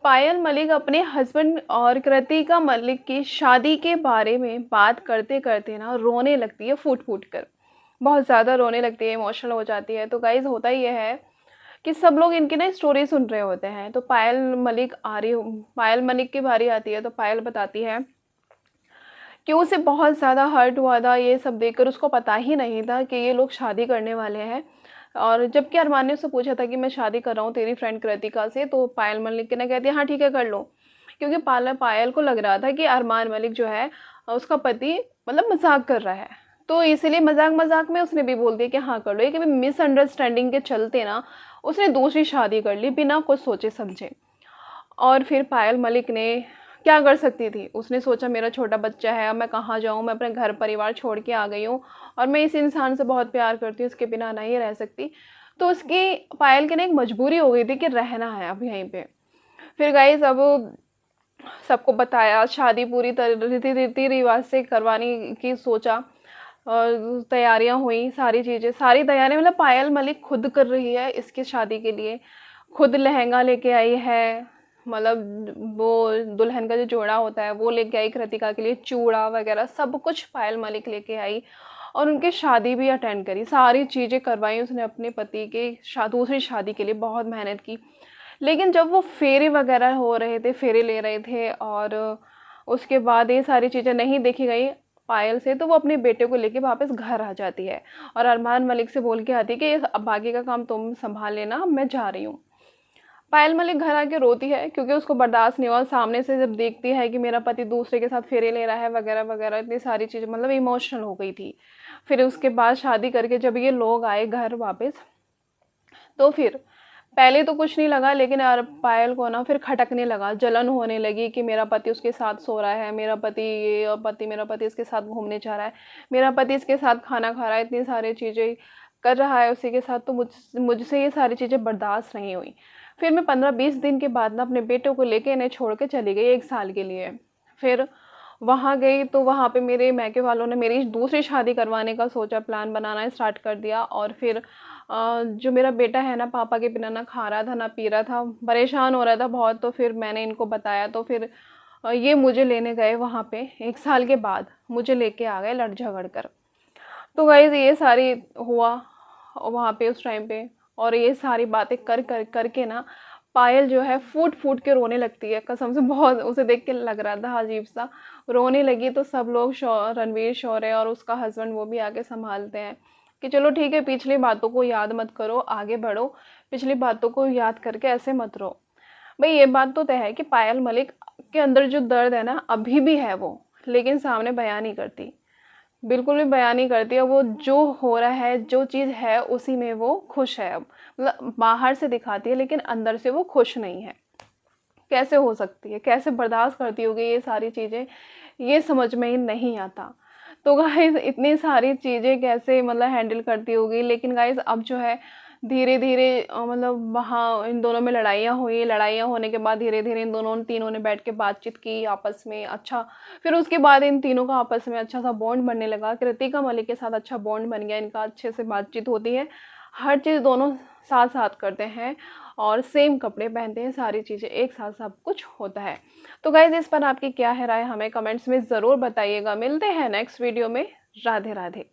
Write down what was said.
पायल मलिक अपने हस्बैंड और कृतिका मलिक की शादी के बारे में बात करते करते ना रोने लगती है, फूट फूट कर। बहुत ज़्यादा रोने लगती है, इमोशनल हो जाती है। तो गाइज होता ये है कि सब लोग इनकी ना स्टोरी सुन रहे होते हैं। तो पायल मलिक की बारी आती है। तो पायल बताती है कि उसे बहुत ज़्यादा हर्ट हुआ था ये सब देखकर। उसको पता ही नहीं था कि ये लोग शादी करने वाले हैं। और जबकि अरमान ने उससे पूछा था कि मैं शादी कर रहा हूँ तेरी फ्रेंड कृतिका से, तो पायल मलिक ने कहती है हाँ ठीक है कर लो। क्योंकि पायल को लग रहा था कि अरमान मलिक जो है उसका पति मतलब मजाक कर रहा है। तो इसीलिए मजाक मजाक में उसने भी बोल दिया कि हाँ कर लो। एक मिसअंडरस्टैंडिंग के चलते ना उसने दूसरी शादी कर ली बिना कुछ सोचे समझे। और फिर पायल मलिक ने क्या कर सकती थी, उसने सोचा मेरा छोटा बच्चा है, अब मैं कहाँ जाऊँ, मैं अपने घर परिवार छोड़ के आ गई हूँ और मैं इस इंसान से बहुत प्यार करती हूँ, उसके बिना नहीं रह सकती। तो उसकी पायल की ना एक मजबूरी हो गई थी कि रहना है अब यहीं पे। फिर गाइस अब सबको बताया, शादी पूरी तरह रीति रिवाज से करवाने की सोचा और तैयारियां हुई, सारी तैयारियां मतलब पायल मलिक खुद कर रही है इसकी शादी के लिए। खुद लहंगा लेके आई है, मतलब वो दुल्हन का जो जोड़ा होता है वो लेके आई कृतिका के लिए, चूड़ा वगैरह सब कुछ पायल मलिक लेके आई। और उनकी शादी भी अटेंड करी, सारी चीज़ें करवाई उसने अपने पति के दूसरी शादी के लिए, बहुत मेहनत की। लेकिन जब वो फेरे वगैरह हो रहे थे, फेरे ले रहे थे और उसके बाद ये सारी चीज़ें नहीं देखी गई पायल से, तो वो अपने बेटे को लेके वापस घर आ जाती है और अरमान मलिक से बोल के आती है कि अब बाकी का काम तुम संभाल लेना, मैं जा रही हूँ। पायल मलिक घर आके रोती है क्योंकि उसको बर्दाश्त नहीं हुआ। सामने से जब देखती है कि मेरा पति दूसरे के साथ फेरे ले रहा है वगैरह वगैरह, इतनी सारी चीज़ें, मतलब इमोशनल हो गई थी। फिर उसके बाद शादी करके जब ये लोग आए घर वापस, तो फिर पहले तो कुछ नहीं लगा, लेकिन यार पायल को ना फिर खटकने लगा, जलन होने लगी कि मेरा पति उसके साथ सो रहा है, मेरा पति ये, और मेरा पति इसके साथ घूमने जा रहा है, मेरा पति इसके साथ खाना खा रहा है, इतनी सारी चीज़ें कर रहा है उसी के साथ। तो मुझसे ये सारी चीज़ें बर्दाश्त नहीं हुई। फिर मैं 15-20 दिन के बाद ना अपने बेटे को लेके इन्हें छोड़ के चली गई 1 साल के लिए। फिर वहाँ गई तो वहाँ पे मेरे मायके वालों ने मेरी दूसरी शादी करवाने का सोचा, प्लान बनाना स्टार्ट कर दिया। और फिर जो मेरा बेटा है ना पापा के बिना ना खा रहा था ना पी रहा था, परेशान हो रहा था बहुत। तो फिर मैंने इनको बताया, तो फिर ये मुझे लेने गए वहाँ पे 1 साल के बाद, मुझे लेके आ गए लड़ झगड़ कर। तो गाइज ये सारी हुआ वहाँ पे उस टाइम पे। और ये सारी बातें कर कर करके ना पायल जो है फूट फूट के रोने लगती है, कसम से। बहुत उसे देख के लग रहा था अजीब सा, रोने लगी। तो सब लोग रणवीर शौर्य और उसका हस्बैंड वो भी आके संभालते हैं कि चलो ठीक है, पिछली बातों को याद मत करो, आगे बढ़ो, पिछली बातों को याद करके ऐसे मत रो। भाई ये बात तो तय है कि पायल मलिक के अंदर जो दर्द है ना अभी भी है वो, लेकिन सामने बयान नहीं करती, बिल्कुल भी बयान नहीं करती है। वो जो हो रहा है, जो चीज़ है उसी में वो खुश है अब। मतलब बाहर से दिखाती है लेकिन अंदर से वो खुश नहीं है। कैसे हो सकती है, कैसे बर्दाश्त करती होगी ये सारी चीज़ें, ये समझ में ही नहीं आता। तो गाइस इतनी सारी चीज़ें कैसे मतलब हैंडल करती होगी। लेकिन गाइस अब जो है धीरे धीरे मतलब वहाँ इन दोनों में लड़ाइयाँ हुई, लड़ाइयाँ होने के बाद धीरे धीरे इन दोनों तीनों ने बैठ के बातचीत की आपस में। अच्छा, फिर उसके बाद इन तीनों का आपस में अच्छा सा बॉन्ड बनने लगा। कृतिका मलिक के साथ अच्छा बॉन्ड बन गया इनका, अच्छे से बातचीत होती है, हर चीज़ दोनों साथ साथ करते हैं और सेम कपड़े पहनते हैं, सारी चीज़ें एक साथ सब कुछ होता है। तो गाइज इस पर आपकी क्या है राय, हमें कमेंट्स में ज़रूर बताइएगा। मिलते हैं नेक्स्ट वीडियो में। राधे राधे।